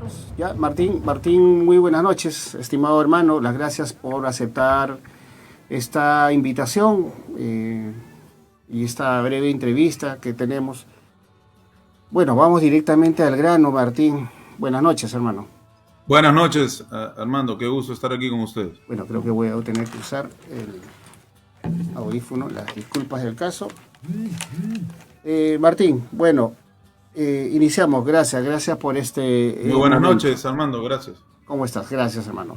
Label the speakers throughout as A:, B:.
A: Vamos. Ya, Martín, muy buenas noches, estimado hermano. Las gracias por aceptar esta invitación y esta breve entrevista que tenemos. Bueno, vamos directamente al grano, Martín. Buenas noches, hermano.
B: Buenas noches, Armando. Qué gusto estar aquí con ustedes.
A: Bueno, creo que voy a tener que usar el audífono, las disculpas del caso. Martín, bueno, iniciamos. Gracias por este
B: Muy buenas
A: momento.
B: noches, Armando. Gracias.
A: ¿Cómo estás? Gracias, hermano.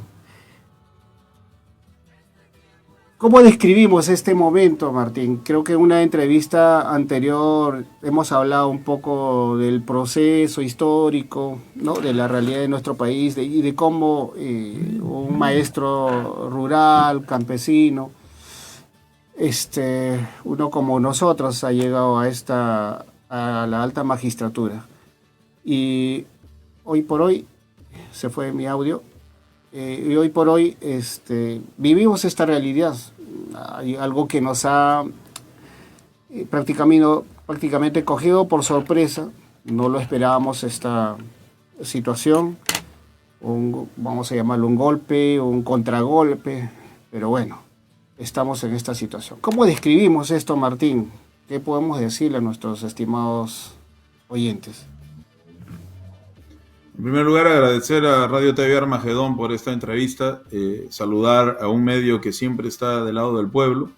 A: ¿Cómo describimos este momento, Martín? Creo que en una entrevista anterior hemos hablado un poco del proceso histórico, ¿no? De la realidad de nuestro país y de cómo un maestro rural, campesino, uno como nosotros ha llegado a la alta magistratura. Y hoy por hoy, se fue mi audio, y hoy por hoy vivimos esta realidad. Hay algo que nos ha prácticamente cogido por sorpresa. No lo esperábamos esta situación. Vamos a llamarlo un golpe, un contragolpe, pero bueno, estamos en esta situación. ¿Cómo describimos esto, Martín? ¿Qué podemos decirle a nuestros estimados oyentes?
B: En primer lugar, agradecer a Radio TV Armagedón por esta entrevista, saludar a un medio que siempre está del lado del pueblo,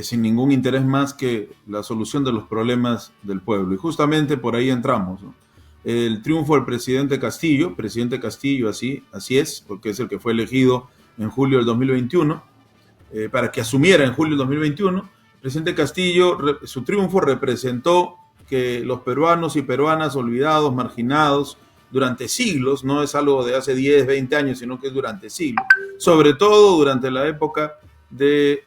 B: sin ningún interés más que la solución de los problemas del pueblo. Y justamente por ahí entramos, ¿no? El triunfo del presidente Castillo, así es, porque es el que fue elegido en julio del 2021, para que asumiera en julio del 2021. Presidente Castillo, su triunfo representó que los peruanos y peruanas olvidados, marginados, durante siglos, no es algo de hace 10, 20 años, sino que es durante siglos, sobre todo durante la época de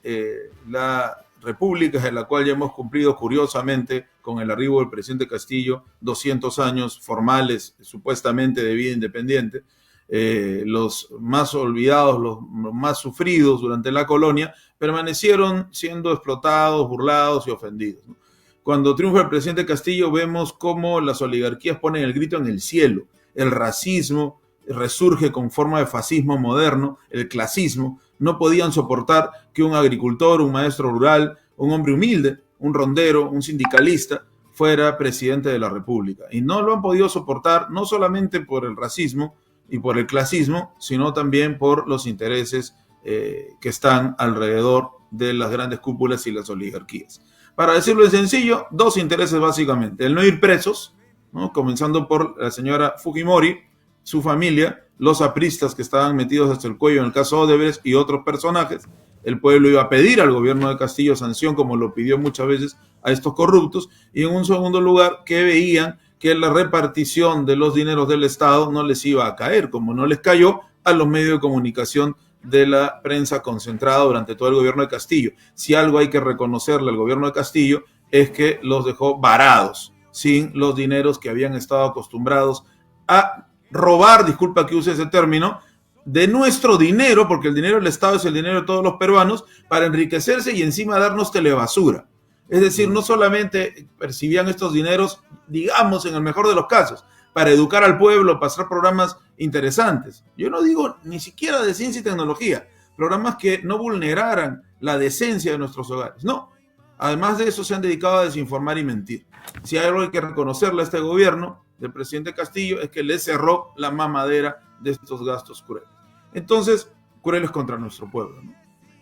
B: la República, en la cual ya hemos cumplido curiosamente con el arribo del presidente Castillo 200 años formales, supuestamente de vida independiente. Los más olvidados, los más sufridos durante la colonia, permanecieron siendo explotados, burlados y ofendidos, ¿no? Cuando triunfa el presidente Castillo vemos cómo las oligarquías ponen el grito en el cielo. El racismo resurge con forma de fascismo moderno, el clasismo. No podían soportar que un agricultor, un maestro rural, un hombre humilde, un rondero, un sindicalista, fuera presidente de la República. Y no lo han podido soportar no solamente por el racismo y por el clasismo, sino también por los intereses que están alrededor de las grandes cúpulas y las oligarquías. Para decirlo en sencillo, dos intereses básicamente: el no ir presos, ¿no? Comenzando por la señora Fujimori, su familia, los apristas que estaban metidos hasta el cuello en el caso Odebrecht y otros personajes. El pueblo iba a pedir al gobierno de Castillo sanción, como lo pidió muchas veces a estos corruptos, y en un segundo lugar, que veían que la repartición de los dineros del Estado no les iba a caer, como no les cayó a los medios de comunicación de la prensa concentrada durante todo el gobierno de Castillo. Si algo hay que reconocerle al gobierno de Castillo es que los dejó varados, sin los dineros que habían estado acostumbrados a robar, disculpa que use ese término, de nuestro dinero, porque el dinero del Estado es el dinero de todos los peruanos, para enriquecerse y encima darnos telebasura. Es decir, no solamente percibían estos dineros, digamos, en el mejor de los casos, para educar al pueblo, pasar programas interesantes. Yo no digo ni siquiera de ciencia y tecnología, programas que no vulneraran la decencia de nuestros hogares. No, además de eso se han dedicado a desinformar y mentir. Si hay algo que hay que reconocerle a este gobierno del presidente Castillo es que le cerró la mamadera de estos gastos crueles. Entonces, crueles contra nuestro pueblo, ¿no?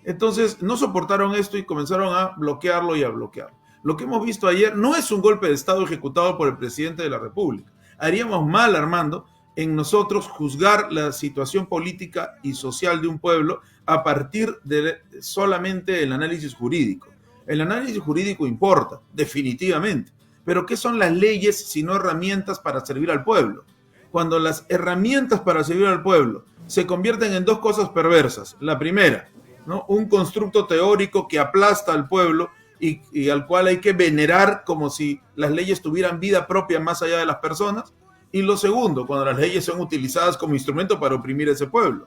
B: Entonces, no soportaron esto y comenzaron a bloquearlo y a bloquearlo. Lo que hemos visto ayer no es un golpe de Estado ejecutado por el presidente de la República. Haríamos mal, Armando, en nosotros juzgar la situación política y social de un pueblo a partir de solamente el análisis jurídico. El análisis jurídico importa, definitivamente, pero ¿qué son las leyes sino herramientas para servir al pueblo? Cuando las herramientas para servir al pueblo se convierten en dos cosas perversas. La primera, ¿no? Un constructo teórico que aplasta al pueblo y al cual hay que venerar como si las leyes tuvieran vida propia más allá de las personas. Y lo segundo, cuando las leyes son utilizadas como instrumento para oprimir a ese pueblo.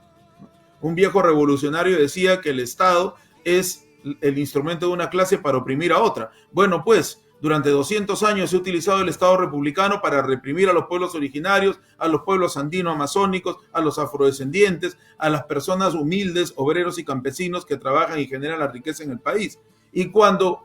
B: Un viejo revolucionario decía que el Estado es el instrumento de una clase para oprimir a otra. Bueno, pues Durante 200 años se ha utilizado el Estado republicano para reprimir a los pueblos originarios, a los pueblos andino-amazónicos, a los afrodescendientes, a las personas humildes, obreros y campesinos que trabajan y generan la riqueza en el país. Y cuando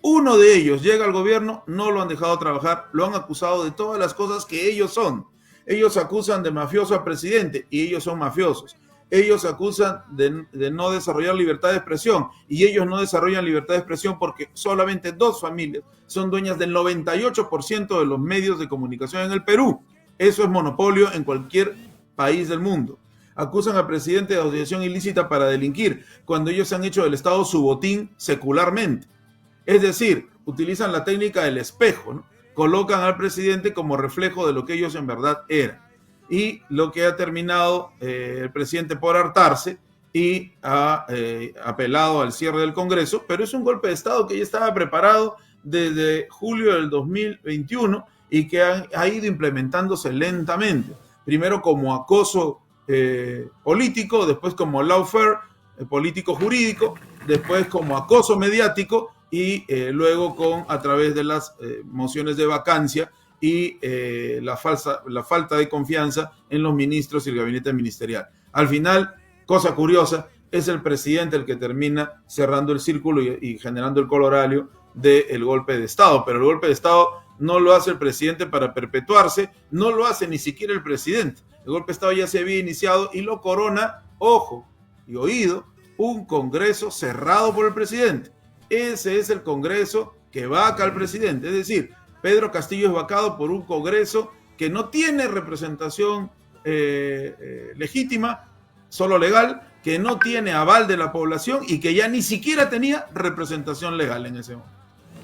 B: uno de ellos llega al gobierno, no lo han dejado trabajar, lo han acusado de todas las cosas que ellos son. Ellos acusan de mafioso al presidente y ellos son mafiosos. Ellos acusan de no desarrollar libertad de expresión y ellos no desarrollan libertad de expresión porque solamente 2 familias son dueñas del 98% de los medios de comunicación en el Perú. Eso es monopolio en cualquier país del mundo. Acusan al presidente de asociación ilícita para delinquir cuando ellos han hecho del Estado su botín secularmente. Es decir, utilizan la técnica del espejo, ¿no? Colocan al presidente como reflejo de lo que ellos en verdad eran. Y lo que ha terminado el presidente por hartarse y ha apelado al cierre del Congreso, pero es un golpe de Estado que ya estaba preparado desde julio del 2021 y que ha ido implementándose lentamente. Primero como acoso político, después como lawfare, político jurídico, después como acoso mediático y luego a través de las mociones de vacancia y la falta de confianza en los ministros y el gabinete ministerial. Al final, cosa curiosa, es el presidente el que termina cerrando el círculo y generando el colorario del golpe de Estado, pero el golpe de Estado no lo hace el presidente para perpetuarse, no lo hace ni siquiera el presidente. El golpe de Estado ya se había iniciado y lo corona, ojo y oído, un Congreso cerrado por el presidente. Ese es el Congreso que vaca al presidente, es decir, Pedro Castillo es vacado por un Congreso que no tiene representación legítima, solo legal, que no tiene aval de la población y que ya ni siquiera tenía representación legal en ese momento.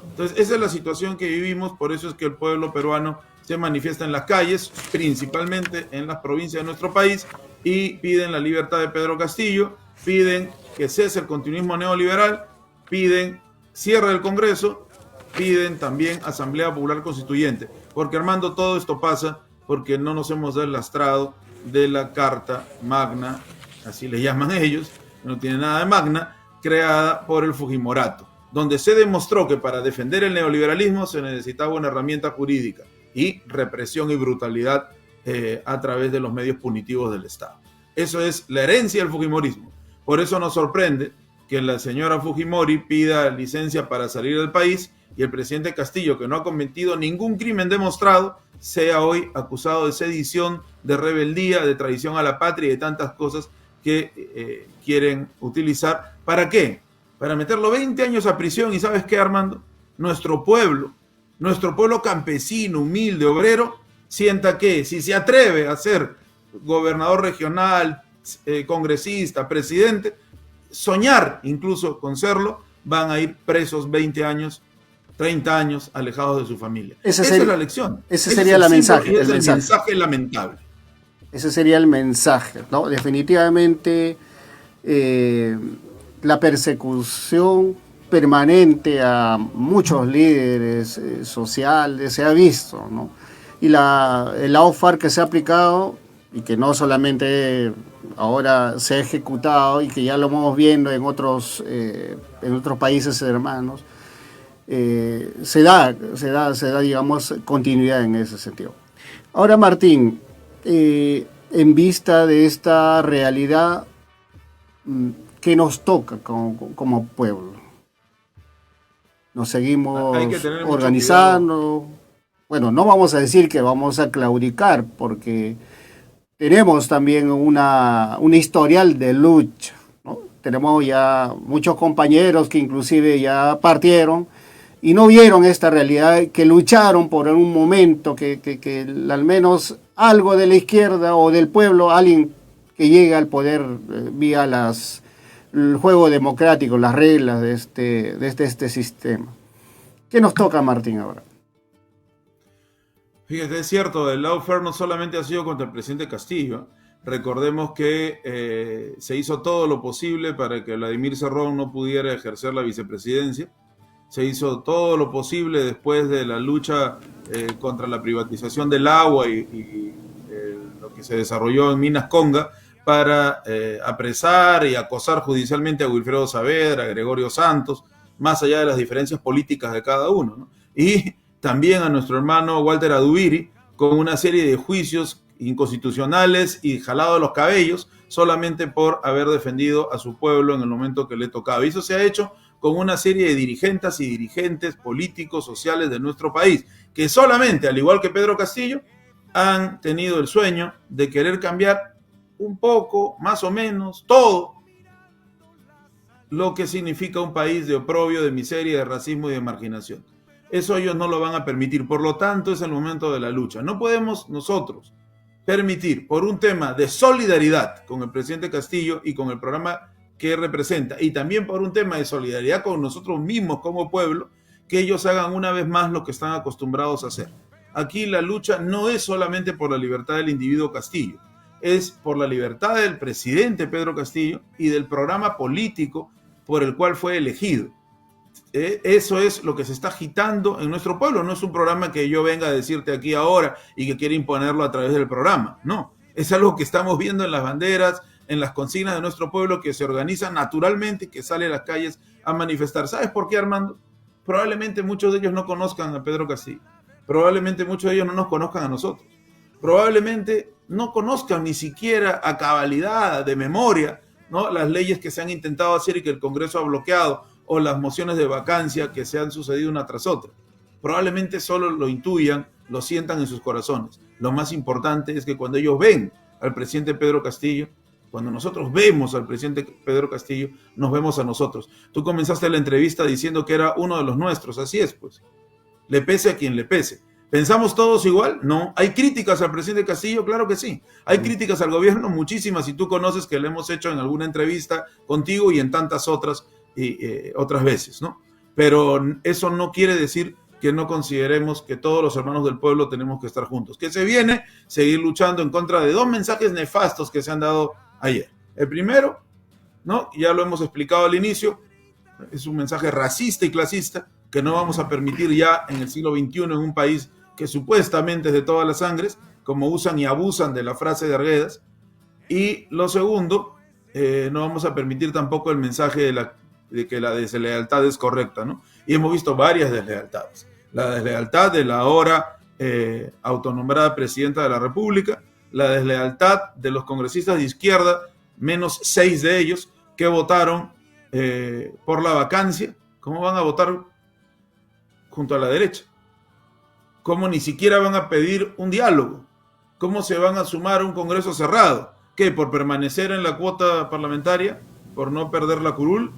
B: Entonces, esa es la situación que vivimos, por eso es que el pueblo peruano se manifiesta en las calles, principalmente en las provincias de nuestro país, y piden la libertad de Pedro Castillo, piden que cese el continuismo neoliberal, piden cierre del Congreso, piden también Asamblea Popular Constituyente, porque Armando, todo esto pasa porque no nos hemos deslastrado de la Carta Magna, así le llaman ellos, no tiene nada de magna, creada por el Fujimorato, donde se demostró que para defender el neoliberalismo se necesitaba una herramienta jurídica y represión y brutalidad a través de los medios punitivos del Estado. Eso es la herencia del fujimorismo. Por eso nos sorprende que la señora Fujimori pida licencia para salir del país y el presidente Castillo, que no ha cometido ningún crimen demostrado, sea hoy acusado de sedición, de rebeldía, de traición a la patria y de tantas cosas que quieren utilizar. ¿Para qué? Para meterlo 20 años a prisión. ¿Y sabes qué, Armando? Nuestro pueblo campesino, humilde, obrero, sienta que si se atreve a ser gobernador regional, congresista, presidente, soñar incluso con serlo, van a ir presos 20 años, 30 años alejados de su familia. Esa es la lección.
A: Ese sería el mensaje.
B: Es el mensaje lamentable.
A: Ese sería el mensaje, ¿no? Definitivamente la persecución permanente a muchos líderes sociales se ha visto, ¿no? Y el lawfare que se ha aplicado y que no solamente ahora se ha ejecutado y que ya lo vamos viendo en otros países hermanos, se da, digamos, continuidad en ese sentido. Ahora, Martín, en vista de esta realidad, ¿qué nos toca como pueblo? Nos seguimos organizando. Bueno, no vamos a decir que vamos a claudicar, porque tenemos también una historial de lucha, ¿no? Tenemos ya muchos compañeros que inclusive ya partieron y no vieron esta realidad, que lucharon por un momento que al menos algo de la izquierda o del pueblo, alguien que llega al poder vía el juego democrático, las reglas de este sistema. ¿Qué nos toca, Martín, ahora?
B: Fíjate, es cierto, el lawfare no solamente ha sido contra el presidente Castillo. Recordemos que se hizo todo lo posible para que Vladimir Cerrón no pudiera ejercer la vicepresidencia. Se hizo todo lo posible después de la lucha contra la privatización del agua y lo que se desarrolló en Minas Conga para apresar y acosar judicialmente a Wilfredo Saavedra, a Gregorio Santos, más allá de las diferencias políticas de cada uno, ¿no? y también a nuestro hermano Walter Adubiri, con una serie de juicios inconstitucionales y jalado de los cabellos solamente por haber defendido a su pueblo en el momento que le tocaba. Y eso se ha hecho con una serie de dirigentes y dirigentes políticos, sociales de nuestro país, que solamente, al igual que Pedro Castillo, han tenido el sueño de querer cambiar un poco, más o menos, todo lo que significa un país de oprobio, de miseria, de racismo y de marginación. Eso ellos no lo van a permitir. Por lo tanto, es el momento de la lucha. No podemos nosotros permitir, por un tema de solidaridad con el presidente Castillo y con el programa que representa, y también por un tema de solidaridad con nosotros mismos como pueblo, que ellos hagan una vez más lo que están acostumbrados a hacer. Aquí la lucha no es solamente por la libertad del individuo Castillo, es por la libertad del presidente Pedro Castillo y del programa político por el cual fue elegido. Eso es lo que se está agitando en nuestro pueblo. No es un programa que yo venga a decirte aquí ahora y que quiera imponerlo a través del programa. No, es algo que estamos viendo en las banderas, en las consignas de nuestro pueblo, que se organizan naturalmente y que sale a las calles a manifestar. ¿Sabes por qué, Armando? Probablemente muchos de ellos no conozcan a Pedro Castillo. Probablemente muchos de ellos no nos conozcan a nosotros. Probablemente no conozcan ni siquiera a cabalidad, de memoria, ¿no?, las leyes que se han intentado hacer y que el Congreso ha bloqueado, o las mociones de vacancia que se han sucedido una tras otra. Probablemente solo lo intuyan, lo sientan en sus corazones. Lo más importante es que cuando ellos ven al presidente Pedro Castillo, cuando nosotros vemos al presidente Pedro Castillo, nos vemos a nosotros. Tú comenzaste la entrevista diciendo que era uno de los nuestros. Así es, pues. Le pese a quien le pese. ¿Pensamos todos igual? No. ¿Hay críticas al presidente Castillo? Claro que sí. ¿Hay críticas al gobierno? Muchísimas. Y tú conoces que le hemos hecho en alguna entrevista contigo y en tantas otras veces, ¿no? Pero eso no quiere decir que no consideremos que todos los hermanos del pueblo tenemos que estar juntos. Que se viene seguir luchando en contra de dos mensajes nefastos que se han dado ayer. El primero, ¿no?, ya lo hemos explicado al inicio, es un mensaje racista y clasista que no vamos a permitir ya en el siglo XXI en un país que supuestamente es de todas las sangres, como usan y abusan de la frase de Arguedas. Y lo segundo, no vamos a permitir tampoco el mensaje de que la deslealtad es correcta, ¿no? Y hemos visto varias deslealtades. La deslealtad de la ahora autonombrada presidenta de la República, la deslealtad de los congresistas de izquierda, menos 6 de ellos, que votaron por la vacancia. ¿Cómo van a votar junto a la derecha? ¿Cómo ni siquiera van a pedir un diálogo? ¿Cómo se van a sumar a un Congreso cerrado? ¿Qué? ¿Por permanecer en la cuota parlamentaria? ¿Por no perder la curul?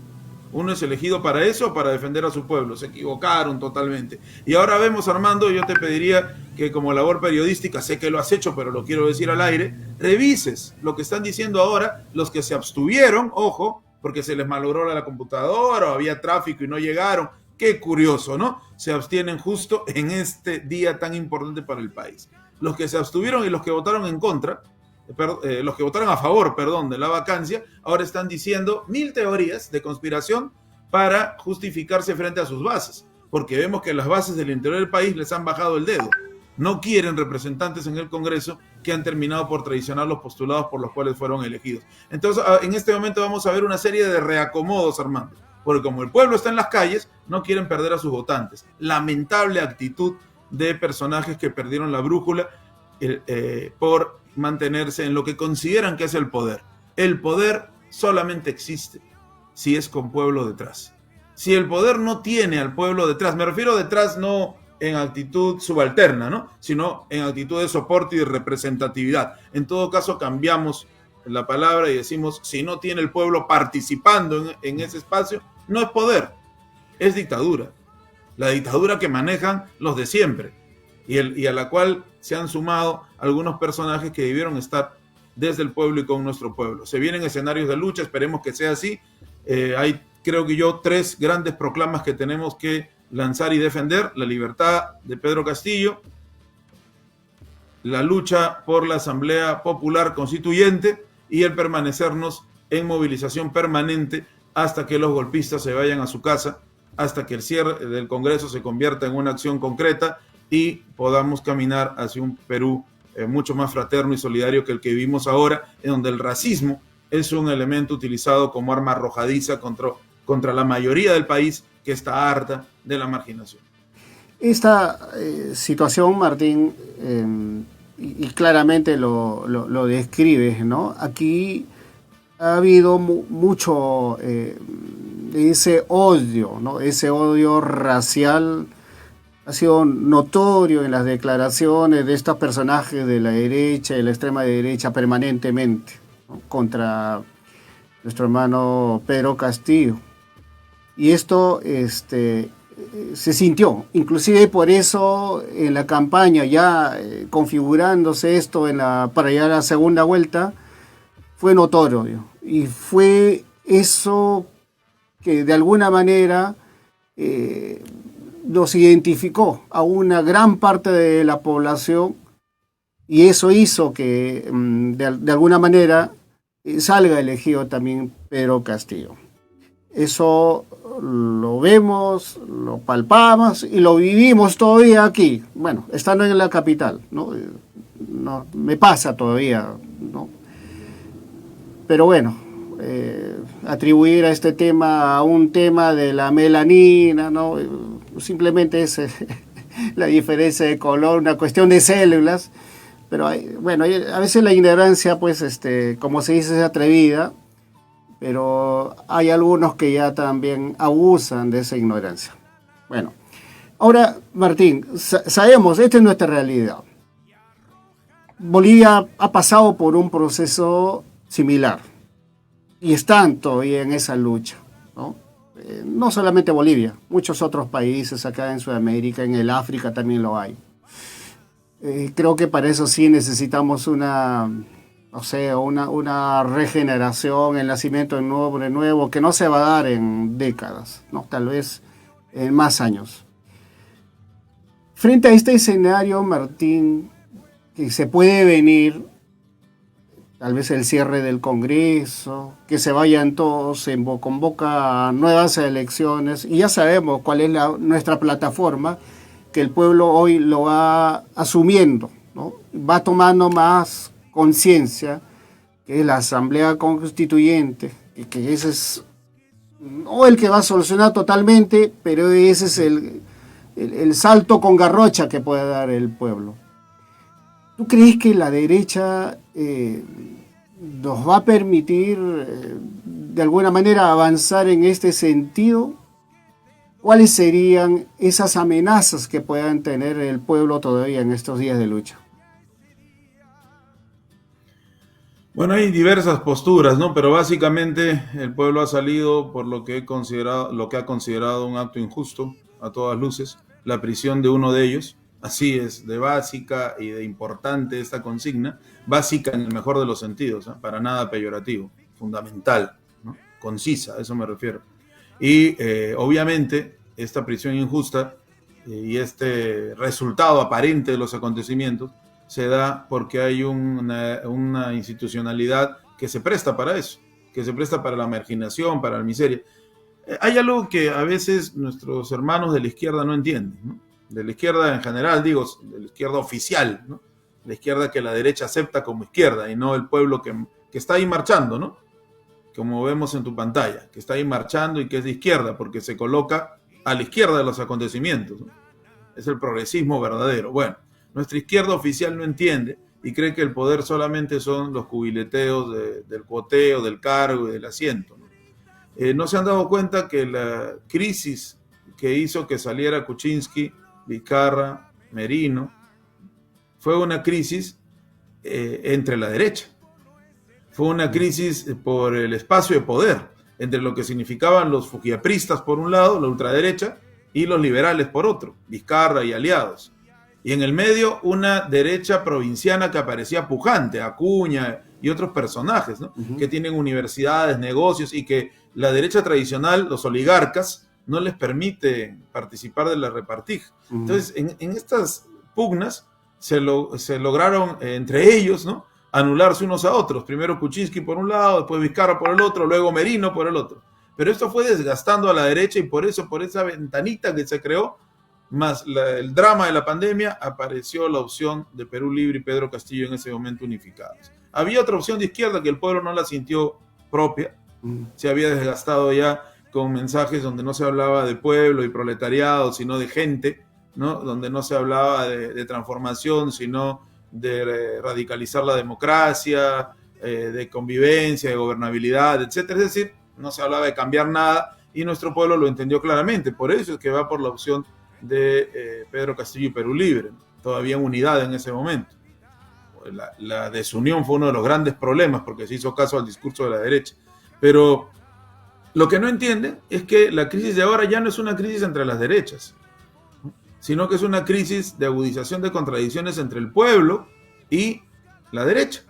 B: ¿Uno es elegido para eso o para defender a su pueblo? Se equivocaron totalmente. Y ahora vemos, Armando, yo te pediría que como labor periodística, sé que lo has hecho, pero lo quiero decir al aire, revises lo que están diciendo ahora los que se abstuvieron, ojo, porque se les malogró la computadora o había tráfico y no llegaron. Qué curioso, ¿no? Se abstienen justo en este día tan importante para el país. Los que se abstuvieron y los que votaron en contra, los que votaron a favor, de la vacancia, ahora están diciendo 1000 teorías de conspiración para justificarse frente a sus bases, porque vemos que las bases del interior del país les han bajado el dedo. No quieren representantes en el Congreso que han terminado por traicionar los postulados por los cuales fueron elegidos. Entonces, en este momento vamos a ver una serie de reacomodos, Armando, porque como el pueblo está en las calles, no quieren perder a sus votantes. Lamentable actitud de personajes que perdieron la brújula por mantenerse en lo que consideran que es el poder. El poder solamente existe si es con pueblo detrás. Si el poder no tiene al pueblo detrás, me refiero detrás no en actitud subalterna, ¿no?, sino en actitud de soporte y de representatividad. En todo caso, cambiamos la palabra y decimos, si no tiene el pueblo participando en ese espacio, no es poder, es dictadura. La dictadura que manejan los de siempre y a la cual se han sumado algunos personajes que debieron estar desde el pueblo y con nuestro pueblo. Se vienen escenarios de lucha, esperemos que sea así. Hay, creo que 3 grandes proclamas que tenemos que lanzar y defender: la libertad de Pedro Castillo, la lucha por la Asamblea Popular Constituyente y el permanecernos en movilización permanente hasta que los golpistas se vayan a su casa, hasta que el cierre del Congreso se convierta en una acción concreta y podamos caminar hacia un Perú mucho más fraterno y solidario que el que vivimos ahora, en donde el racismo es un elemento utilizado como arma arrojadiza contra la mayoría del país que está harta de la marginación.
A: Esta situación, Martín, y claramente lo describes, ¿no? Aquí ha habido mucho ese odio, ¿no? Ese odio racial ha sido notorio en las declaraciones de estos personajes de la derecha y la extrema derecha permanentemente, ¿no? Contra nuestro hermano Pedro Castillo. Y esto se sintió, inclusive por eso en la campaña ya configurándose esto para llegar a la segunda vuelta, fue notorio. Y fue eso que de alguna manera nos identificó a una gran parte de la población y eso hizo que de alguna manera salga elegido también Pedro Castillo. Eso lo vemos, lo palpamos y lo vivimos todavía aquí. Bueno, estando en la capital, ¿no? No me pasa todavía, ¿no? Pero bueno, atribuir a este tema a un tema de la melanina, ¿no? Simplemente es la diferencia de color, una cuestión de células. Pero bueno, a veces la ignorancia, pues, como se dice, es atrevida. Pero hay algunos que ya también abusan de esa ignorancia. Bueno, ahora, Martín, sabemos, esta es nuestra realidad. Bolivia ha pasado por un proceso similar y están todavía en esa lucha, ¿no? No solamente Bolivia, muchos otros países acá en Sudamérica, en el África también lo hay. Creo que para eso sí necesitamos una regeneración, el nacimiento de nuevo, que no se va a dar en décadas, ¿no? Tal vez en más años. Frente a este escenario, Martín, que se puede venir, tal vez el cierre del Congreso, que se vayan todos, convoca a nuevas elecciones, y ya sabemos cuál es nuestra plataforma, que el pueblo hoy lo va asumiendo, ¿no? Va tomando más conciencia, que es la Asamblea Constituyente, y que ese es no el que va a solucionar totalmente, pero ese es el salto con garrocha que puede dar el pueblo. ¿Tú crees que la derecha nos va a permitir de alguna manera avanzar en este sentido? ¿Cuáles serían esas amenazas que puedan tener el pueblo todavía en estos días de lucha?
B: Bueno, hay diversas posturas, ¿no? Pero básicamente el pueblo ha salido por lo que ha considerado un acto injusto, a todas luces, la prisión de uno de ellos. Así es, de básica y de importante esta consigna, básica en el mejor de los sentidos, ¿eh? Para nada peyorativo, fundamental, ¿no? Concisa, a eso me refiero. Y obviamente esta prisión injusta y este resultado aparente de los acontecimientos se da porque hay una institucionalidad que se presta para eso, que se presta para la marginación, para la miseria. Hay algo que a veces nuestros hermanos de la izquierda no entienden, ¿no? De la izquierda en general, digo, de la izquierda oficial, ¿no? La izquierda que la derecha acepta como izquierda y no el pueblo que está ahí marchando, ¿no? Como vemos en tu pantalla, que está ahí marchando y que es de izquierda porque se coloca a la izquierda de los acontecimientos, ¿no? Es el progresismo verdadero. Bueno, nuestra izquierda oficial no entiende y cree que el poder solamente son los cubileteos del cuoteo, del cargo y del asiento, ¿no? No se han dado cuenta que la crisis que hizo que saliera Kuczynski, Vizcarra, Merino, fue una crisis entre la derecha. Fue una crisis por el espacio de poder, entre lo que significaban los fujiapristas por un lado, la ultraderecha, y los liberales por otro, Vizcarra y aliados. Y en el medio una derecha provinciana que aparecía pujante, Acuña y otros personajes, ¿no? Que tienen universidades, negocios y que la derecha tradicional, los oligarcas, no les permite participar de la repartija. Entonces, en estas pugnas se lograron entre ellos, ¿no? Anularse unos a otros. Primero Kuczynski por un lado, después Vizcarra por el otro, luego Merino por el otro. Pero esto fue desgastando a la derecha y por eso, por esa ventanita que se creó, más el drama de la pandemia, apareció la opción de Perú Libre y Pedro Castillo en ese momento unificados. Había otra opción de izquierda que el pueblo no la sintió propia, se había desgastado ya con mensajes donde no se hablaba de pueblo y proletariado, sino de gente, ¿no? Donde no se hablaba de transformación, sino de radicalizar la democracia, de convivencia, de gobernabilidad, etcétera. Es decir, no se hablaba de cambiar nada y nuestro pueblo lo entendió claramente. Por eso es que va por la opción de Pedro Castillo y Perú Libre, todavía en unidad en ese momento. La desunión fue uno de los grandes problemas porque se hizo caso al discurso de la derecha. Pero lo que no entienden es que la crisis de ahora ya no es una crisis entre las derechas, sino que es una crisis de agudización de contradicciones entre el pueblo y la derecha,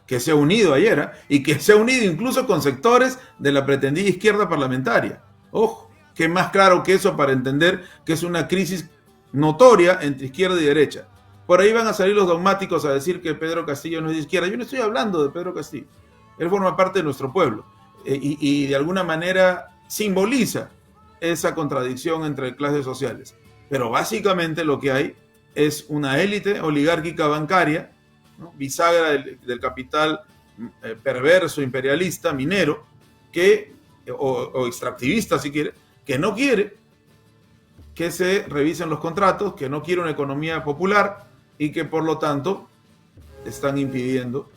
B: que se ha unido ayer, y que se ha unido incluso con sectores de la pretendida izquierda parlamentaria. Ojo, qué más claro que eso para entender que es una crisis notoria entre izquierda y derecha. Por ahí van a salir los dogmáticos a decir que Pedro Castillo no es de izquierda. Yo no estoy hablando de Pedro Castillo. Él forma parte de nuestro pueblo y de alguna manera simboliza esa contradicción entre clases sociales. Pero básicamente lo que hay es una élite oligárquica bancaria, ¿no? Bisagra del capital perverso, imperialista, minero, o extractivista si quiere, que no quiere que se revisen los contratos, que no quiere una economía popular y que por lo tanto están impidiendo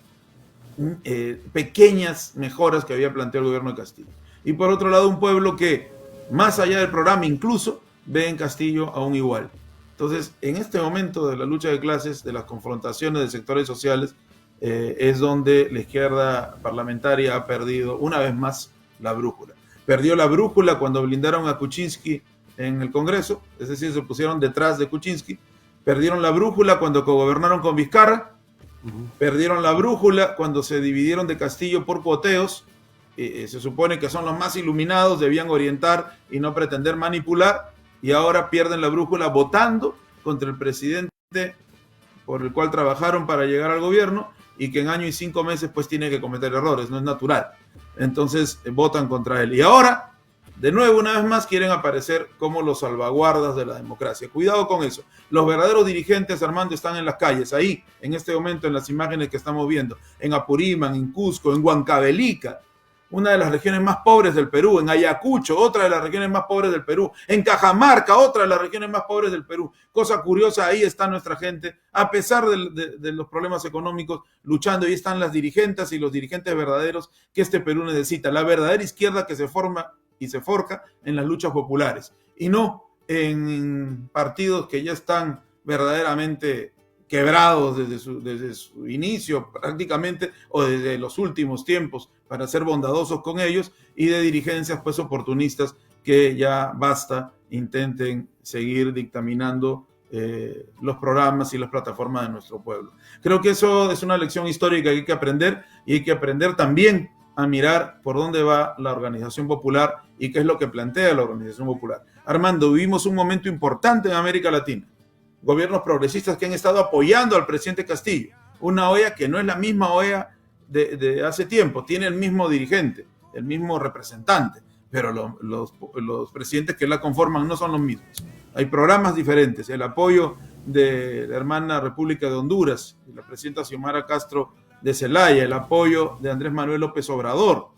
B: pequeñas mejoras que había planteado el gobierno de Castillo. Y por otro lado un pueblo que, más allá del programa incluso, ve en Castillo aún igual. Entonces, en este momento de la lucha de clases, de las confrontaciones de sectores sociales, es donde la izquierda parlamentaria ha perdido una vez más la brújula. Perdió la brújula cuando blindaron a Kuczynski en el Congreso, es decir, se pusieron detrás de Kuczynski. Perdieron la brújula cuando cogobernaron con Vizcarra. Perdieron la brújula cuando se dividieron de Castillo por cuoteos. Se supone que son los más iluminados, debían orientar y no pretender manipular. Y ahora pierden la brújula votando contra el presidente por el cual trabajaron para llegar al gobierno y que en año y 5 meses pues tiene que cometer errores, no es natural. Entonces votan contra él. Y ahora, de nuevo, una vez más, quieren aparecer como los salvaguardas de la democracia. Cuidado con eso. Los verdaderos dirigentes, Armando, están en las calles, ahí, en este momento, en las imágenes que estamos viendo, en Apurímac, en Cusco, en Huancavelica, una de las regiones más pobres del Perú, en Ayacucho, otra de las regiones más pobres del Perú, en Cajamarca, otra de las regiones más pobres del Perú. Cosa curiosa, ahí está nuestra gente, a pesar de los problemas económicos, luchando. Ahí están las dirigentes y los dirigentes verdaderos que este Perú necesita, la verdadera izquierda que se forma y se forja en las luchas populares, y no en partidos que ya están verdaderamente quebrados desde su inicio prácticamente, o desde los últimos tiempos, para ser bondadosos con ellos, y de dirigencias pues oportunistas que ya basta, intenten seguir dictaminando los programas y las plataformas de nuestro pueblo. Creo que eso es una lección histórica que hay que aprender, y hay que aprender también a mirar por dónde va la organización popular y qué es lo que plantea la organización popular. Armando, vivimos un momento importante en América Latina. Gobiernos progresistas que han estado apoyando al presidente Castillo. Una OEA que no es la misma OEA de hace tiempo, tiene el mismo dirigente, el mismo representante, pero los presidentes que la conforman no son los mismos. Hay programas diferentes. El apoyo de la hermana República de Honduras, de la presidenta Xiomara Castro de Zelaya, el apoyo de Andrés Manuel López Obrador,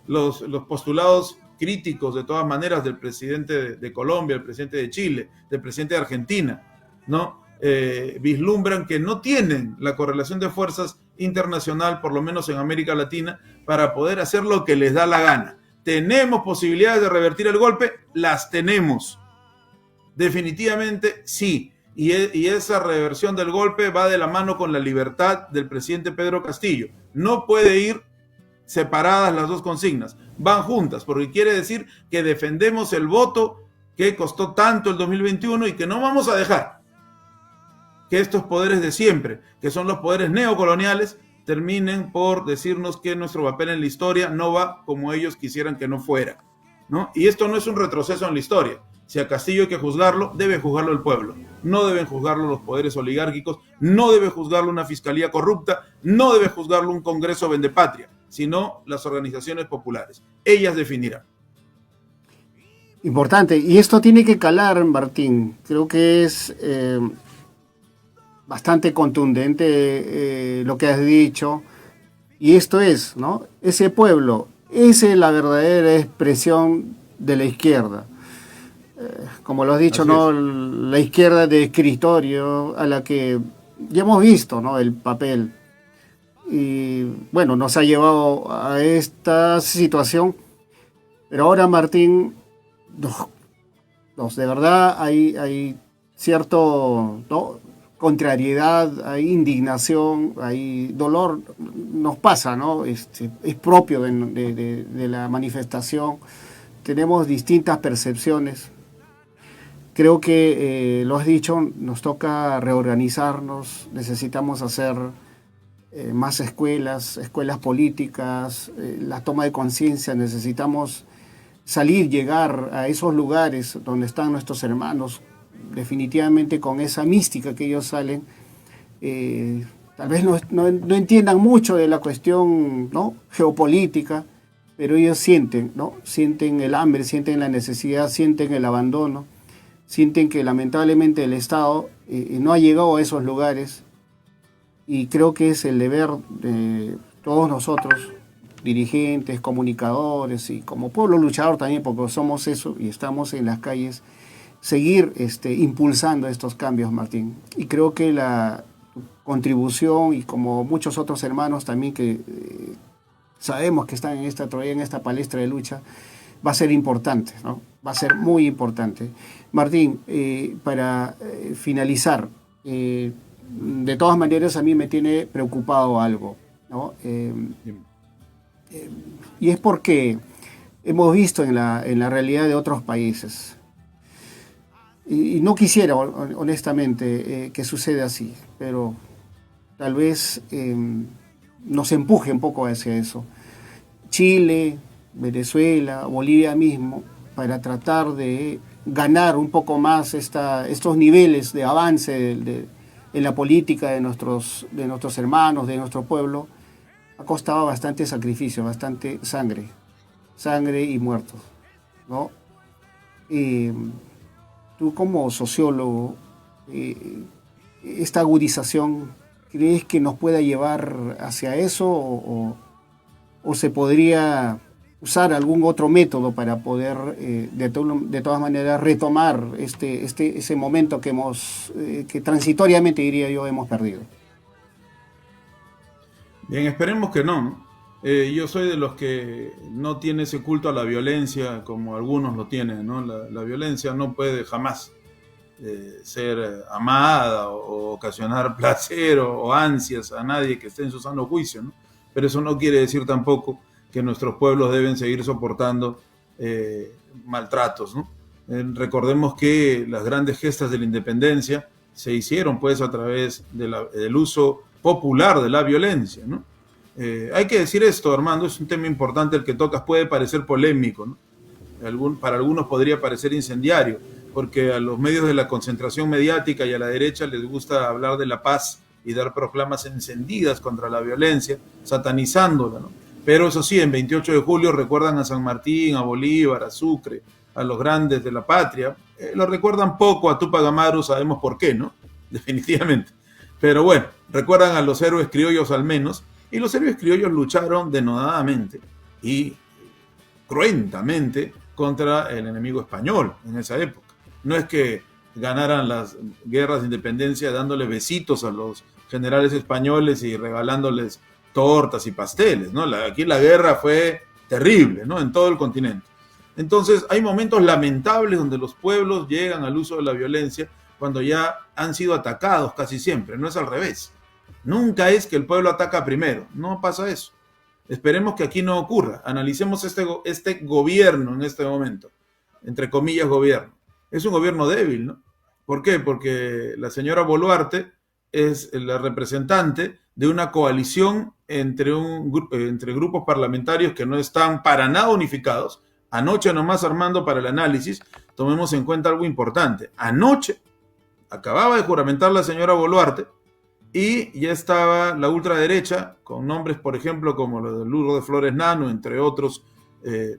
B: los postulados críticos de todas maneras del presidente de Colombia, del presidente de Chile, del presidente de Argentina, ¿no? Vislumbran que no tienen la correlación de fuerzas internacional, por lo menos en América Latina, para poder hacer lo que les da la gana. ¿Tenemos posibilidades de revertir el golpe? Las tenemos. Definitivamente sí. Y esa reversión del golpe va de la mano con la libertad del presidente Pedro Castillo. No puede ir separadas las dos consignas, van juntas, porque quiere decir que defendemos el voto que costó tanto el 2021 y que no vamos a dejar que estos poderes de siempre, que son los poderes neocoloniales, terminen por decirnos que nuestro papel en la historia no va como ellos quisieran que no fuera, ¿no? Y esto no es un retroceso en la historia. Si a Castillo hay que juzgarlo, debe juzgarlo el pueblo. No deben juzgarlo los poderes oligárquicos, no debe juzgarlo una fiscalía corrupta, no debe juzgarlo un Congreso vendepatria, sino las organizaciones populares. Ellas definirán.
A: Importante. Y esto tiene que calar, Martín. Creo que es bastante contundente lo que has dicho. Y esto es, ¿no? Ese pueblo, esa es la verdadera expresión de la izquierda. como lo has dicho,
B: Así
A: ¿no?
B: es.
A: La izquierda de escritorio a la que ya hemos visto, ¿no? El papel. Y bueno, nos ha llevado a esta situación. Pero ahora, Martín, de verdad hay cierto, ¿no? Contrariedad, hay indignación, hay dolor, nos pasa, ¿no? Es propio de la manifestación. Tenemos distintas percepciones. Creo que, lo has dicho, nos toca reorganizarnos, necesitamos hacer más escuelas, escuelas políticas, la toma de conciencia, necesitamos salir, llegar a esos lugares donde están nuestros hermanos, definitivamente con esa mística que ellos salen. Tal vez no entiendan mucho de la cuestión, ¿no? Geopolítica, pero ellos sienten, ¿no? Sienten el hambre, sienten la necesidad, sienten el abandono, sienten que lamentablemente el Estado no ha llegado a esos lugares, y creo que es el deber de todos nosotros, dirigentes, comunicadores y como pueblo luchador también, porque somos eso y estamos en las calles, seguir impulsando estos cambios, Martín. Y creo que la contribución, y como muchos otros hermanos también que sabemos que están en esta palestra de lucha, va a ser importante, ¿no? Va a ser muy importante. Martín, para finalizar, de todas maneras a mí me tiene preocupado algo, ¿no? Y es porque hemos visto en la realidad de otros países, y no quisiera honestamente que suceda así, pero tal vez nos empuje un poco hacia eso. Chile, Venezuela, Bolivia mismo, para tratar de ganar un poco más estos niveles de avance en la política de nuestros hermanos, de nuestro pueblo, ha costado bastante sacrificio, bastante sangre y muertos, ¿no? Eh, Tú como sociólogo, esta agudización, ¿crees que nos pueda llevar hacia eso, o se podría usar algún otro método para poder de todas maneras retomar ese momento que transitoriamente, diría yo, hemos perdido?
B: Bien, esperemos que no, ¿no? Yo soy de los que no tiene ese culto a la violencia como algunos lo tienen, ¿no? La violencia no puede jamás ser amada o ocasionar placer o ansias a nadie que esté en su sano juicio, ¿no? Pero eso no quiere decir tampoco que nuestros pueblos deben seguir soportando maltratos, ¿no? Recordemos que las grandes gestas de la independencia se hicieron pues a través del uso popular de la violencia, ¿no? Hay que decir esto, Armando, es un tema importante el que tocas, puede parecer polémico, ¿no? Para algunos podría parecer incendiario, porque a los medios de la concentración mediática y a la derecha les gusta hablar de la paz y dar proclamas encendidas contra la violencia, satanizándola, ¿no? Pero eso sí, en 28 de julio recuerdan a San Martín, a Bolívar, a Sucre, a los grandes de la patria. Lo recuerdan poco a Tupac Amaru, sabemos por qué, ¿no? Definitivamente. Pero bueno, recuerdan a los héroes criollos al menos, y los héroes criollos lucharon denodadamente y cruentamente contra el enemigo español en esa época. No es que ganaran las guerras de independencia dándole besitos a los generales españoles y regalándoles tortas y pasteles, ¿no? Aquí la guerra fue terrible, ¿no? En todo el continente. Entonces hay momentos lamentables donde los pueblos llegan al uso de la violencia cuando ya han sido atacados casi siempre, no es al revés. Nunca es que el pueblo ataca primero, no pasa eso. Esperemos que aquí no ocurra. Analicemos este gobierno en este momento, entre comillas gobierno. Es un gobierno débil, ¿no? ¿Por qué? Porque la señora Boluarte es la representante de una coalición entre grupos parlamentarios que no están para nada unificados. Anoche nomás, Armando, para el análisis, tomemos en cuenta algo importante. Anoche acababa de juramentar la señora Boluarte y ya estaba la ultraderecha, con nombres, por ejemplo, como los de Lourdes Flores Nano, entre otros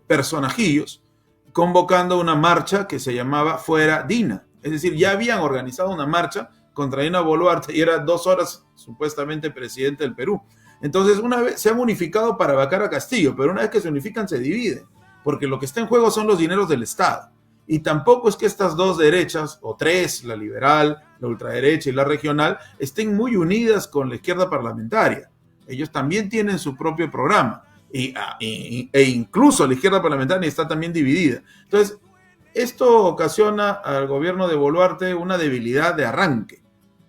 B: personajillos, convocando una marcha que se llamaba Fuera Dina. Es decir, ya habían organizado una marcha contra Dina Boluarte y era 2 horas supuestamente presidente del Perú. Entonces, una vez se han unificado para vacar a Castillo, pero una vez que se unifican se dividen, porque lo que está en juego son los dineros del Estado. Y tampoco es que estas dos derechas, o tres, la liberal, la ultraderecha y la regional, estén muy unidas con la izquierda parlamentaria. Ellos también tienen su propio programa. E incluso la izquierda parlamentaria está también dividida. Entonces, esto ocasiona al gobierno de Boluarte una debilidad de arranque.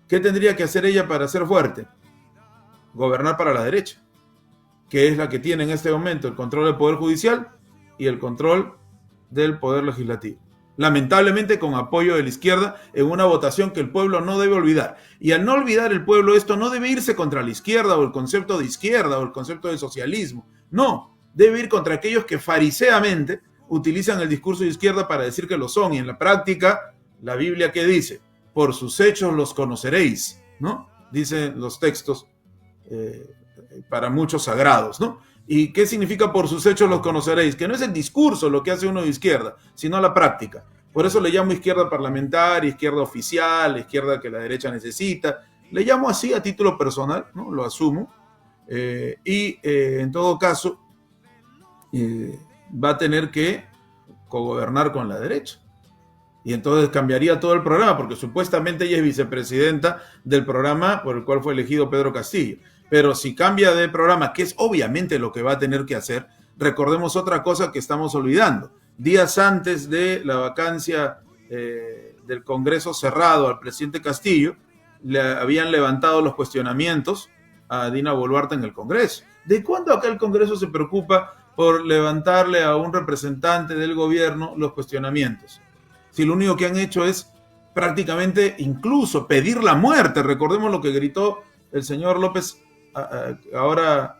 B: ¿Qué tendría que hacer ella para ser fuerte? Gobernar para la derecha, que es la que tiene en este momento el control del Poder Judicial y el control del Poder Legislativo. Lamentablemente con apoyo de la izquierda en una votación que el pueblo no debe olvidar. Y al no olvidar el pueblo esto, no debe irse contra la izquierda o el concepto de izquierda o el concepto de socialismo. No, debe ir contra aquellos que fariseamente utilizan el discurso de izquierda para decir que lo son. Y en la práctica, la Biblia, ¿qué dice? Por sus hechos los conoceréis, ¿no? Dicen los textos para muchos sagrados, ¿no? ¿Y qué significa por sus hechos los conoceréis? Que no es el discurso lo que hace uno de izquierda, sino la práctica. Por eso le llamo izquierda parlamentaria, izquierda oficial, izquierda que la derecha necesita. Le llamo así a título personal, ¿no? Lo asumo. En todo caso, va a tener que cogobernar con la derecha. Y entonces cambiaría todo el programa, porque supuestamente ella es vicepresidenta del programa por el cual fue elegido Pedro Castillo. Pero si cambia de programa, que es obviamente lo que va a tener que hacer, recordemos otra cosa que estamos olvidando. Días antes de la vacancia del Congreso cerrado al presidente Castillo, le habían levantado los cuestionamientos a Dina Boluarte en el Congreso. ¿De cuándo acá el Congreso se preocupa por levantarle a un representante del gobierno los cuestionamientos? Si lo único que han hecho es prácticamente incluso pedir la muerte. Recordemos lo que gritó el señor López, ahora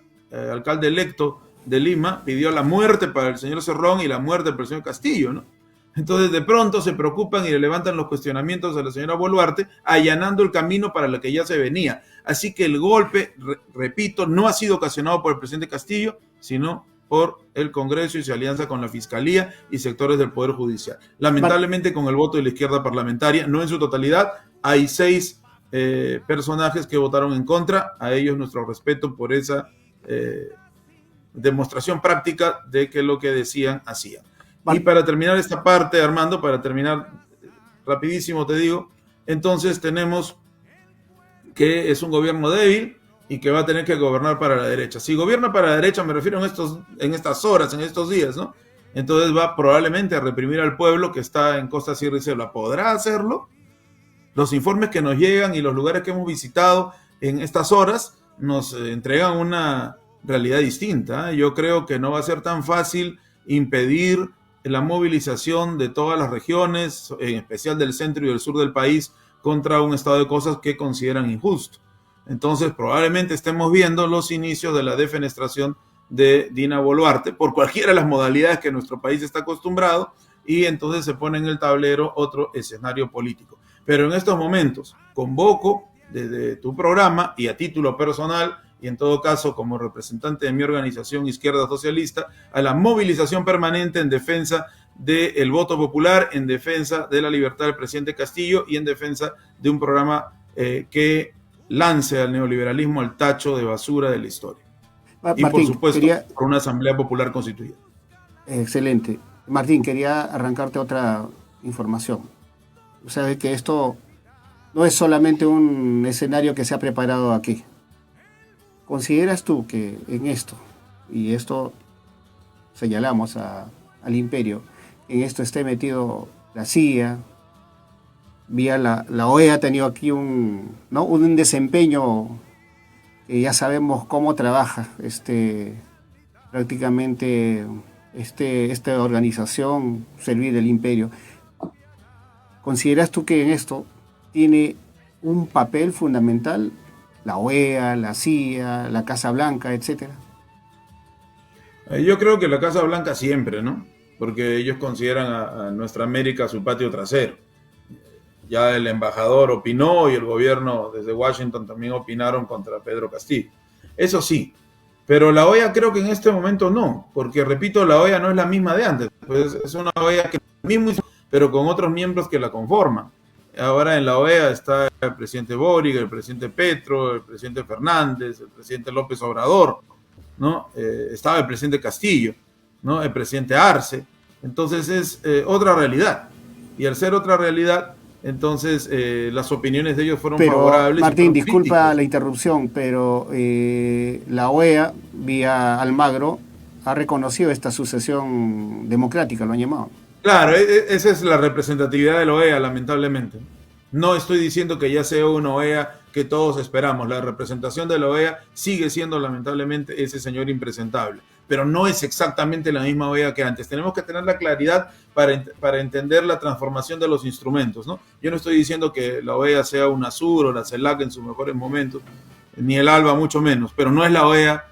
B: alcalde electo de Lima, pidió la muerte para el señor Cerrón y la muerte para el señor Castillo, ¿no? Entonces de pronto se preocupan y le levantan los cuestionamientos a la señora Boluarte, allanando el camino para lo que ya se venía. Así que el golpe, repito, no ha sido ocasionado por el presidente Castillo, sino por el Congreso y su alianza con la Fiscalía y sectores del Poder Judicial. Lamentablemente con el voto de la izquierda parlamentaria, no en su totalidad, hay 6 personajes que votaron en contra. A ellos nuestro respeto por esa demostración práctica de que lo que decían hacían. Y para terminar esta parte, Armando, para terminar rapidísimo te digo, entonces tenemos que es un gobierno débil y que va a tener que gobernar para la derecha. Si gobierna para la derecha, me refiero en estas horas, en estos días, ¿no? Entonces va probablemente a reprimir al pueblo que está en Costa Sierra y Selva. ¿Podrá hacerlo? Los informes que nos llegan y los lugares que hemos visitado en estas horas nos entregan una realidad distinta. Yo creo que no va a ser tan fácil impedir la movilización de todas las regiones, en especial del centro y del sur del país, contra un estado de cosas que consideran injusto. Entonces probablemente estemos viendo los inicios de la defenestración de Dina Boluarte por cualquiera de las modalidades que nuestro país está acostumbrado, y entonces se pone en el tablero otro escenario político. Pero en estos momentos convoco desde tu programa y a título personal, y en todo caso como representante de mi organización Izquierda Socialista, a la movilización permanente en defensa del voto popular, en defensa de la libertad del presidente Castillo y en defensa de un programa que lance al neoliberalismo al tacho de basura de la historia.
A: Martín,
B: y por supuesto, por una asamblea popular constituida.
A: Excelente. Martín, quería arrancarte otra información. O sea, de que esto no es solamente un escenario que se ha preparado aquí. ¿Consideras tú que en esto, y esto señalamos al imperio, en esto esté metido la CIA, vía la OEA ha tenido aquí un desempeño que ya sabemos cómo trabaja prácticamente esta organización servir del imperio? ¿Consideras tú que en esto tiene un papel fundamental la OEA, la CIA, la Casa Blanca, etcétera?
B: Yo creo que la Casa Blanca siempre, ¿no? Porque ellos consideran a nuestra América su patio trasero. Ya el embajador opinó y el gobierno desde Washington también opinaron contra Pedro Castillo. Eso sí, pero la OEA creo que en este momento no, porque repito, la OEA no es la misma de antes. Pues es una OEA que mismo, pero con otros miembros que la conforman. Ahora en la OEA está el presidente Boric, el presidente Petro, el presidente Fernández, el presidente López Obrador, ¿no? Estaba el presidente Castillo, ¿no? El presidente Arce. Entonces es otra realidad. Y al ser otra realidad, entonces las opiniones de ellos fueron favorables.
A: Martín, disculpa
B: críticos.
A: la interrupción, pero la OEA, vía Almagro, ha reconocido esta sucesión democrática, lo han llamado.
B: Claro, esa es la representatividad de la OEA, lamentablemente. No estoy diciendo que ya sea una OEA que todos esperamos. La representación de la OEA sigue siendo, lamentablemente, ese señor impresentable. Pero no es exactamente la misma OEA que antes. Tenemos que tener la claridad para entender la transformación de los instrumentos, ¿no? Yo no estoy diciendo que la OEA sea UNASUR o la CELAC en sus mejores momentos, ni el ALBA mucho menos, pero no es la OEA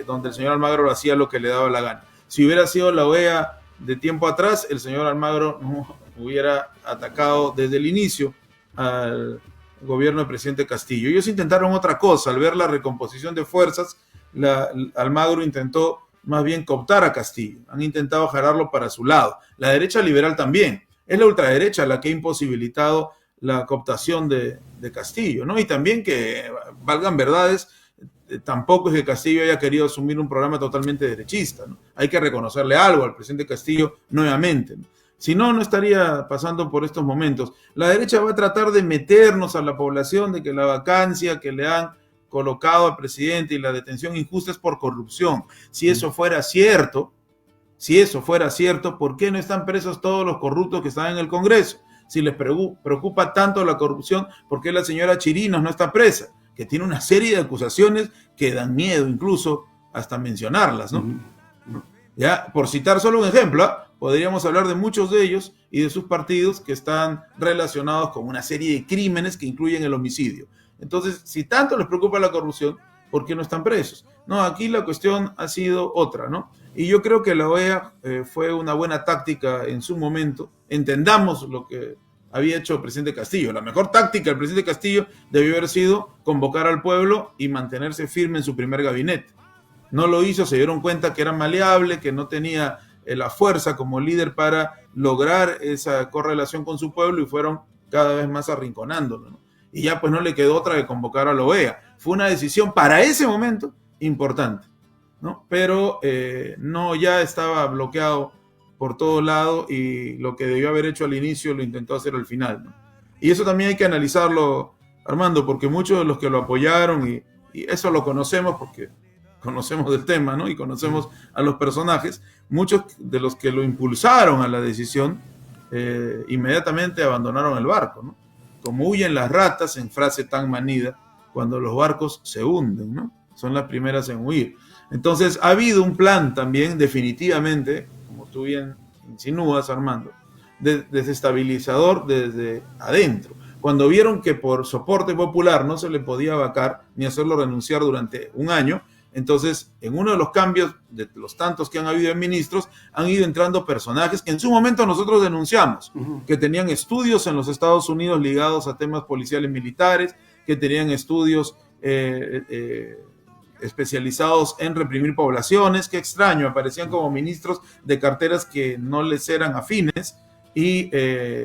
B: donde el señor Almagro hacía lo que le daba la gana. Si hubiera sido la OEA de tiempo atrás, el señor Almagro no hubiera atacado desde el inicio al gobierno del presidente Castillo. Ellos intentaron otra cosa. Al ver la recomposición de fuerzas, Almagro intentó más bien cooptar a Castillo. Han intentado jalarlo para su lado. La derecha liberal también. Es la ultraderecha la que ha imposibilitado la cooptación de Castillo, ¿no? Y también que valgan verdades, tampoco es que Castillo haya querido asumir un programa totalmente derechista, ¿no? Hay que reconocerle algo al presidente Castillo nuevamente, ¿no? Si no, no estaría pasando por estos momentos. La derecha va a tratar de meternos a la población de que la vacancia que le han colocado al presidente y la detención injusta es por corrupción. Si eso fuera cierto, ¿por qué no están presos todos los corruptos que están en el Congreso? Si les preocupa tanto la corrupción, ¿por qué la señora Chirinos no está presa? Que tiene una serie de acusaciones que dan miedo incluso hasta mencionarlas, ¿no? Ya, por citar solo un ejemplo, podríamos hablar de muchos de ellos y de sus partidos que están relacionados con una serie de crímenes que incluyen el homicidio. Entonces, si tanto les preocupa la corrupción, ¿por qué no están presos? No, aquí la cuestión ha sido otra, ¿no? Y yo creo que la OEA fue una buena táctica en su momento. Entendamos lo que había hecho el presidente Castillo. La mejor táctica del presidente Castillo debió haber sido convocar al pueblo y mantenerse firme en su primer gabinete. No lo hizo, se dieron cuenta que era maleable, que no tenía la fuerza como líder para lograr esa correlación con su pueblo y fueron cada vez más arrinconándolo, ¿no? Y ya pues no le quedó otra que convocar a la OEA. Fue una decisión para ese momento importante, ¿no? Pero no, ya estaba bloqueado por todo lado y lo que debió haber hecho al inicio lo intentó hacer al final, ¿no? Y eso también hay que analizarlo, Armando, porque muchos de los que lo apoyaron, y eso lo conocemos porque conocemos del tema, ¿no? Y conocemos a los personajes, muchos de los que lo impulsaron a la decisión inmediatamente abandonaron el barco, ¿no? Como huyen las ratas, en frase tan manida, cuando los barcos se hunden, ¿no? Son las primeras en huir. Entonces ha habido un plan también definitivamente, como tú bien insinúas, Armando, desestabilizador desde adentro. Cuando vieron que por soporte popular no se le podía vacar ni hacerlo renunciar durante un año, entonces en uno de los cambios de los tantos que han habido en ministros, han ido entrando personajes que en su momento nosotros denunciamos, que tenían estudios en los Estados Unidos ligados a temas policiales militares, que tenían estudios especializados en reprimir poblaciones. Qué extraño, aparecían como ministros de carteras que no les eran afines y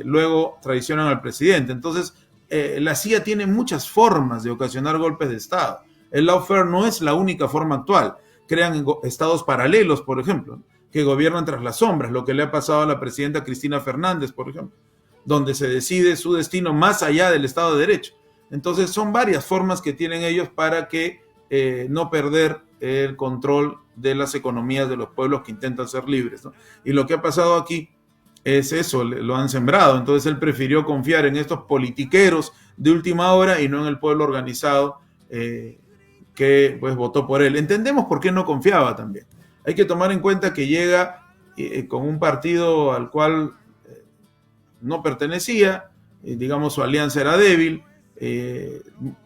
B: luego traicionan al presidente. Entonces, la CIA tiene muchas formas de ocasionar golpes de Estado. El lawfare no es la única forma actual. Crean estados paralelos, por ejemplo, que gobiernan tras las sombras, lo que le ha pasado a la presidenta Cristina Fernández, por ejemplo, donde se decide su destino más allá del Estado de Derecho. Entonces, son varias formas que tienen ellos para que no perder el control de las economías de los pueblos que intentan ser libres, ¿no? Y lo que ha pasado aquí es eso, lo han sembrado. Entonces él prefirió confiar en estos politiqueros de última hora y no en el pueblo organizado que pues votó por él. Entendemos por qué no confiaba también. Hay que tomar en cuenta que llega con un partido al cual no pertenecía, digamos su alianza era débil,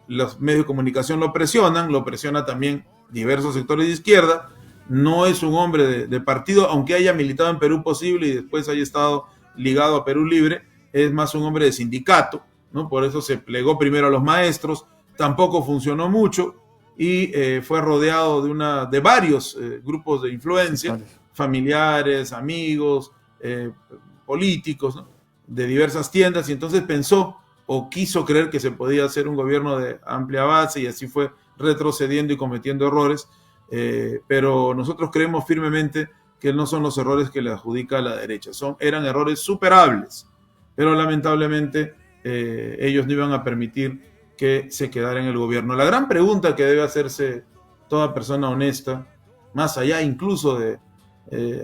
B: los medios de comunicación lo presiona también diversos sectores de izquierda. No es un hombre de partido, aunque haya militado en Perú Posible y después haya estado ligado a Perú Libre, es más un hombre de sindicato, ¿no? Por eso se plegó primero a los maestros, tampoco funcionó mucho y fue rodeado de varios grupos de influencia, familiares, amigos, políticos, ¿no? De diversas tiendas, y entonces pensó o quiso creer que se podía hacer un gobierno de amplia base y así fue retrocediendo y cometiendo errores. Pero nosotros creemos firmemente que no son los errores que le adjudica a la derecha, eran errores superables, pero lamentablemente ellos no iban a permitir que se quedara en el gobierno. La gran pregunta que debe hacerse toda persona honesta, más allá incluso de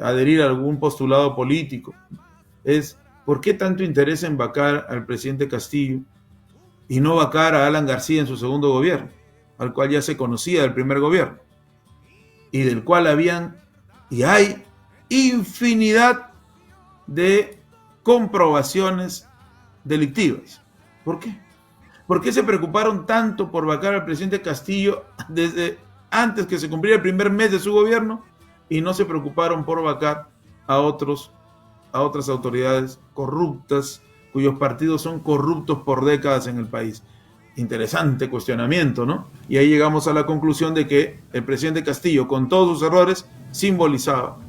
B: adherir a algún postulado político, es ¿por qué tanto interés en vacar al presidente Castillo y no vacar a Alan García en su segundo gobierno, al cual ya se conocía del primer gobierno y del cual habían y hay infinidad de comprobaciones delictivas? ¿Por qué? ¿Por qué se preocuparon tanto por vacar al presidente Castillo desde antes que se cumpliera el primer mes de su gobierno y no se preocuparon por vacar a otras autoridades corruptas cuyos partidos son corruptos por décadas en el país? Interesante cuestionamiento, ¿no? Y ahí llegamos a la conclusión de que el presidente Castillo, con todos sus errores, simbolizaba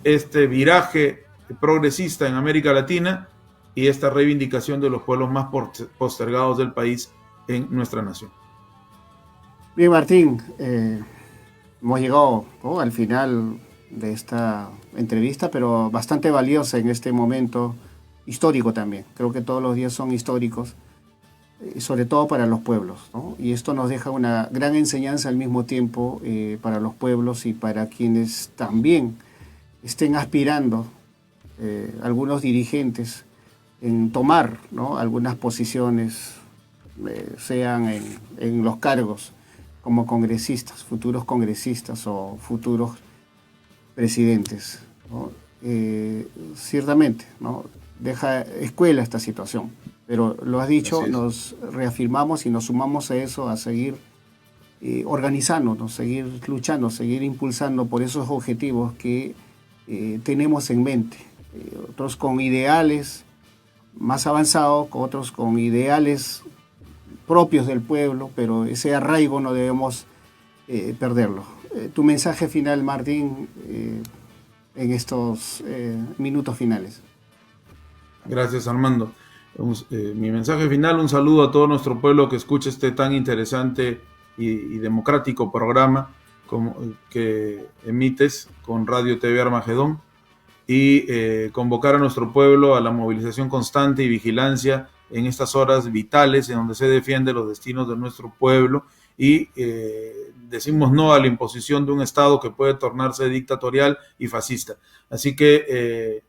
B: este viraje progresista en América Latina y esta reivindicación de los pueblos más postergados del país en nuestra nación.
A: Bien, Martín, hemos llegado, ¿no?, al final de esta entrevista, pero bastante valiosa en este momento histórico también. Creo que todos los días son históricos, sobre todo para los pueblos, ¿no? Y esto nos deja una gran enseñanza al mismo tiempo para los pueblos y para quienes también estén aspirando, algunos dirigentes, en tomar, ¿no?, algunas posiciones, sean en los cargos como congresistas, futuros congresistas o futuros presidentes, ¿no? Ciertamente, ¿no?, deja escuela esta situación, pero lo has dicho, nos reafirmamos y nos sumamos a eso, a seguir organizándonos, seguir luchando, seguir impulsando por esos objetivos que tenemos en mente. Otros con ideales más avanzados, otros con ideales propios del pueblo, pero ese arraigo no debemos perderlo. Tu mensaje final, Martín, en estos minutos finales.
B: Gracias, Armando. Mi mensaje final, un saludo a todo nuestro pueblo que escucha este tan interesante y democrático programa que emites con Radio TV Armagedón, y convocar a nuestro pueblo a la movilización constante y vigilancia en estas horas vitales en donde se defiende los destinos de nuestro pueblo y decimos no a la imposición de un Estado que puede tornarse dictatorial y fascista. Así que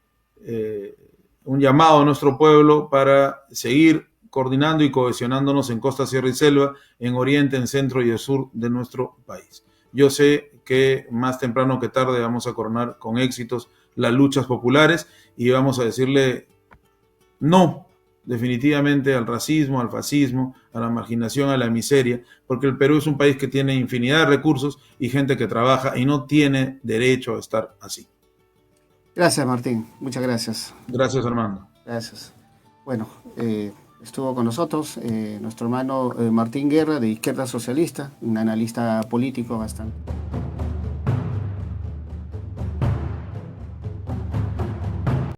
B: un llamado a nuestro pueblo para seguir coordinando y cohesionándonos en costa, sierra y selva, en oriente, en centro y el sur de nuestro país. Yo sé que más temprano que tarde vamos a coronar con éxitos las luchas populares y vamos a decirle no definitivamente al racismo, al fascismo, a la marginación, a la miseria, porque el Perú es un país que tiene infinidad de recursos y gente que trabaja y no tiene derecho a estar así.
A: Gracias, Martín. Muchas gracias.
B: Gracias, Armando.
A: Gracias. Bueno, estuvo con nosotros nuestro hermano Martín Guerra, de Izquierda Socialista, un analista político bastante